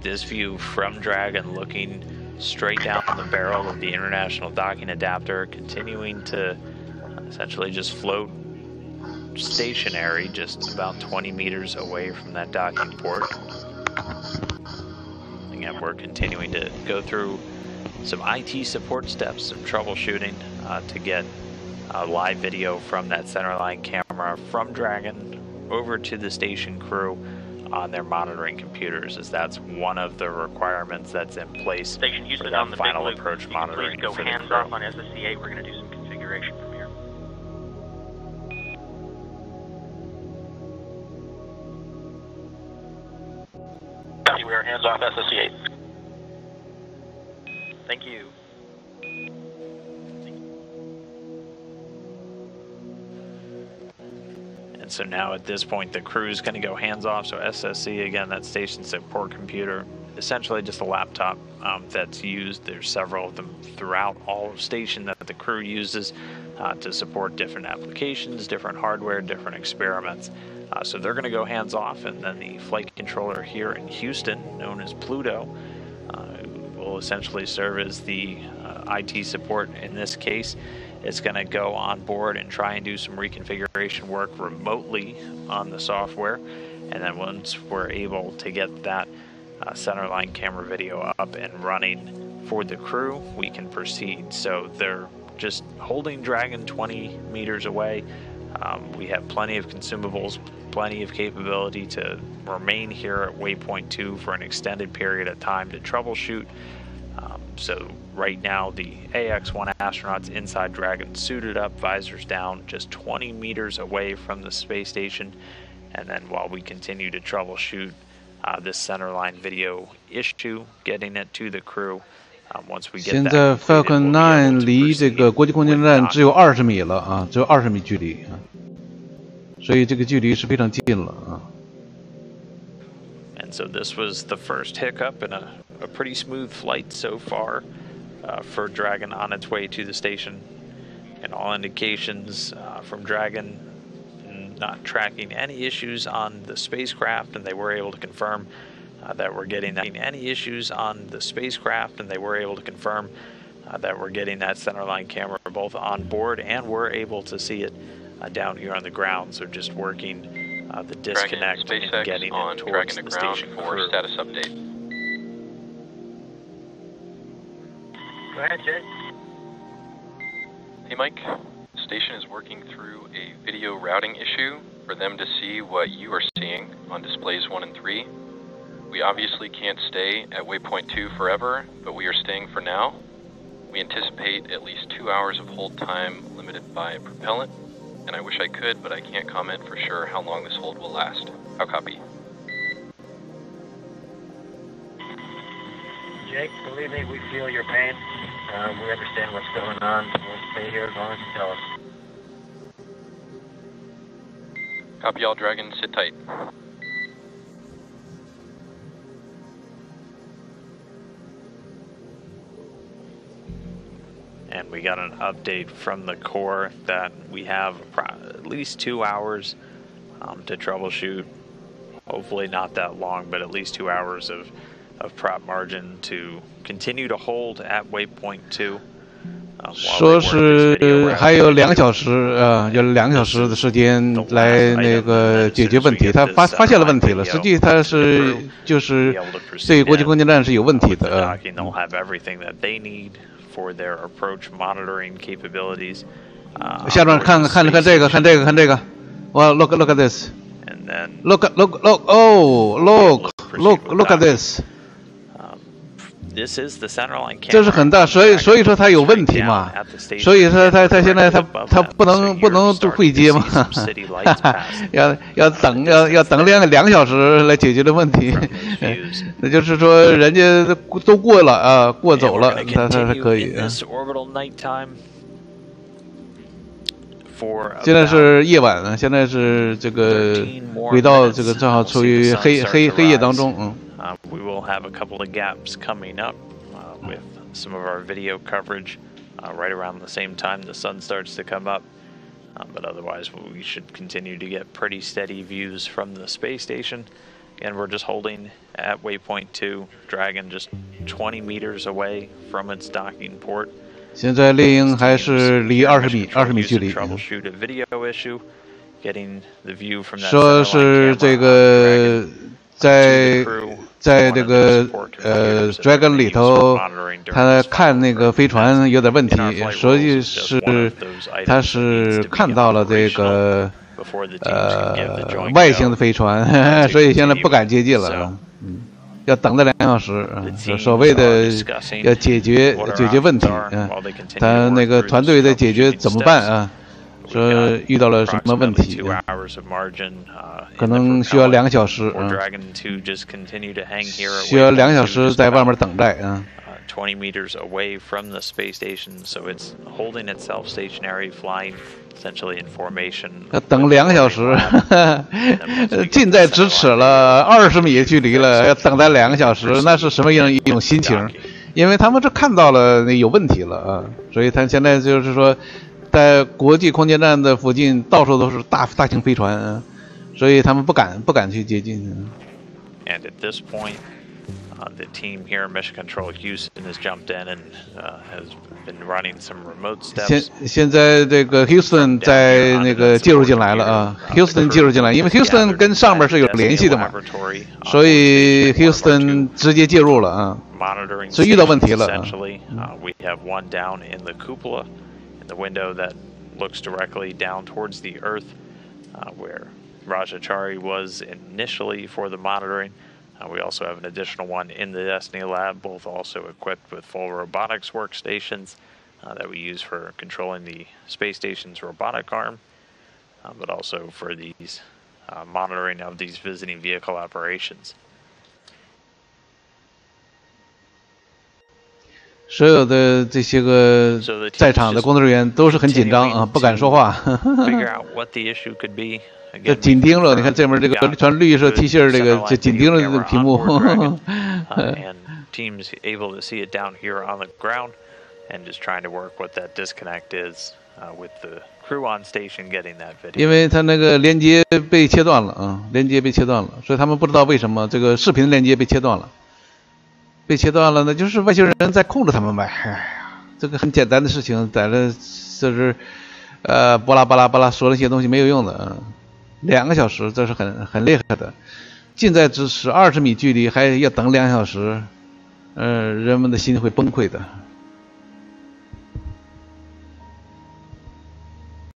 This view from Dragon looking straight down the barrel of the International Docking Adapter, continuing to essentially just float stationary, just about 20 meters away from that docking port. Again, we're continuing to go through some IT support steps, some troubleshooting to get live video from that centerline camera from Dragon over to the station crew on their monitoring computers, as that's one of the requirements that's in place Station Houston for that on the final big loop. approach monitoring. Please go for the hands crew. off on SSC8. We're going to do some configuration from here. We are hands off SSC8. Thank you. And so now at this point, the crew is going to go hands off. So SSC, again, that station support computer, essentially just a laptop that's used. There's several of them throughout all of station that the crew uses to support different applications, different hardware, different experiments. So they're going to go hands off, and then the flight controller here in Houston, known as Pluto, will essentially serve as the IT support in this case. It's going to go on board and try and do some reconfiguration work remotely on the software. And then once we're able to get that centerline camera video up and running for the crew, we can proceed. So they're just holding Dragon 20 meters away. We have plenty of consumables, plenty of capability to remain here at waypoint 2 for an extended period of time to troubleshoot. So right now the AX1 astronauts inside Dragon, suited up, visors down, just 20 meters away from the space station. And then while we continue to troubleshoot this centerline video issue, getting it to the crew, once we get 现 that 在 completed, Falcon we'll be able 9 to 离这 proceed 个国际空间 with 站 docking. 只有20米了啊，只有20米距离啊，所以这个距离是非常近了啊。 And so this was the first hiccup in a pretty smooth flight so far for Dragon on its way to the station. And all indications from Dragon not tracking any issues on the spacecraft, and they were able to confirm that we're getting that. Any issues on the spacecraft, and they were able to confirm that we're getting that centerline camera both on board, and we're able to see it down here on the ground. So just working the disconnect Dragon, and getting on it towards Dragon to the ground station for crew. status update. Go ahead, Jay. Hey Mike, the station is working through a video routing issue for them to see what you are seeing on displays 1 and 3. We obviously can't stay at waypoint 2 forever, but we are staying for now. We anticipate at least 2 hours of hold time limited by propellant, and I wish I could, but I can't comment for sure how long this hold will last. How copy? Jake, believe me, we feel your pain. We understand what's going on. We'll stay here as long as you tell us. Copy all, Dragon, sit tight. And we got an update from the core that we have at least 2 hours to troubleshoot. Hopefully not that long, but at least 2 hours of prop margin to continue to hold at waypoint 2. 说是还有2个小时有2个小时的时间来那个解决问题。他发现了问题了，实际他是就是对国际空间站是有问题的。 They'll have everything that they need for their approach monitoring capabilities. 下边看这个，看这个。Well, look at this. And then Look at this. This is the centerline camera. 这是很大，所以说它有问题嘛，所以说它现在它不能会接嘛，要等2个小时来解决的问题，那就是说人家都过了啊，过走了，它可以。现在是夜晚呢，现在是这个轨道这个正好处于黑夜当中，We will have a couple of gaps coming up with some of our video coverage right around the same time the sun starts to come up. But otherwise, we should continue to get pretty steady views from the space station. And we're just holding at waypoint 2, Dragon just 20 meters away from its docking port. 现在猎鹰还是离20米距离。Troubleshoot a video issue, getting the view from that. 说是这个在这个Dragon 里头，他看那个飞船有点问题，所以是他是看到了这个外星的飞船，所以现在不敢接近了。要等待2小时，所谓的要解决问题，他那个团队在解决怎么办啊？说遇到了什么问题，可能需要2小时，需要2小时在外面等待啊。20 meters away from the space station, so it's holding itself stationary, flying essentially in formation. 要等2小时，近在咫尺了，20米距离了，要等待2小时，那是什么样一种心情？因为他们是看到了那有问题了啊，所以他现在就是说，在国际空间站的附近到处都是大型飞船啊，所以他们不敢去接近。And at this point, the team here, Mission Control Houston, has jumped in and has been running some remote steps. 现在这个 Houston 在那个介入进来了啊 ，Houston 介入进来，因为 Houston 跟上面是有联系的嘛，所以 Houston 直接介入了啊，是遇到问题了。We have one down in the cupola, in the window that looks directly down towards the Earth, where Rajachari was initially for the monitoring. We also have an additional one in the Destiny lab, both also equipped with full robotics workstations that we use for controlling the space station's robotic arm, but also for these monitoring of these visiting vehicle operations. 所有的这些个在场的工作人员都是很紧张啊，不敢说话。Figure out what the issue could be. 这紧盯着，你看这边这个穿绿色 T 恤，这个就紧盯着这个屏幕。And teams able to see it down here on the ground, and just trying to work what that disconnect is with the crew on station getting that video. 因为他那个连接被切断了啊，连接被切断了，所以他们不知道为什么这个视频连接被切断了。被切断了呢，就是外星人在控制他们呗。哎呀，这个很简单的事情，在这就是巴拉巴拉巴拉说那些东西没有用的。2个小时，这是很厉害的，近在咫尺，20米距离还要等2小时，人们的心会崩溃的。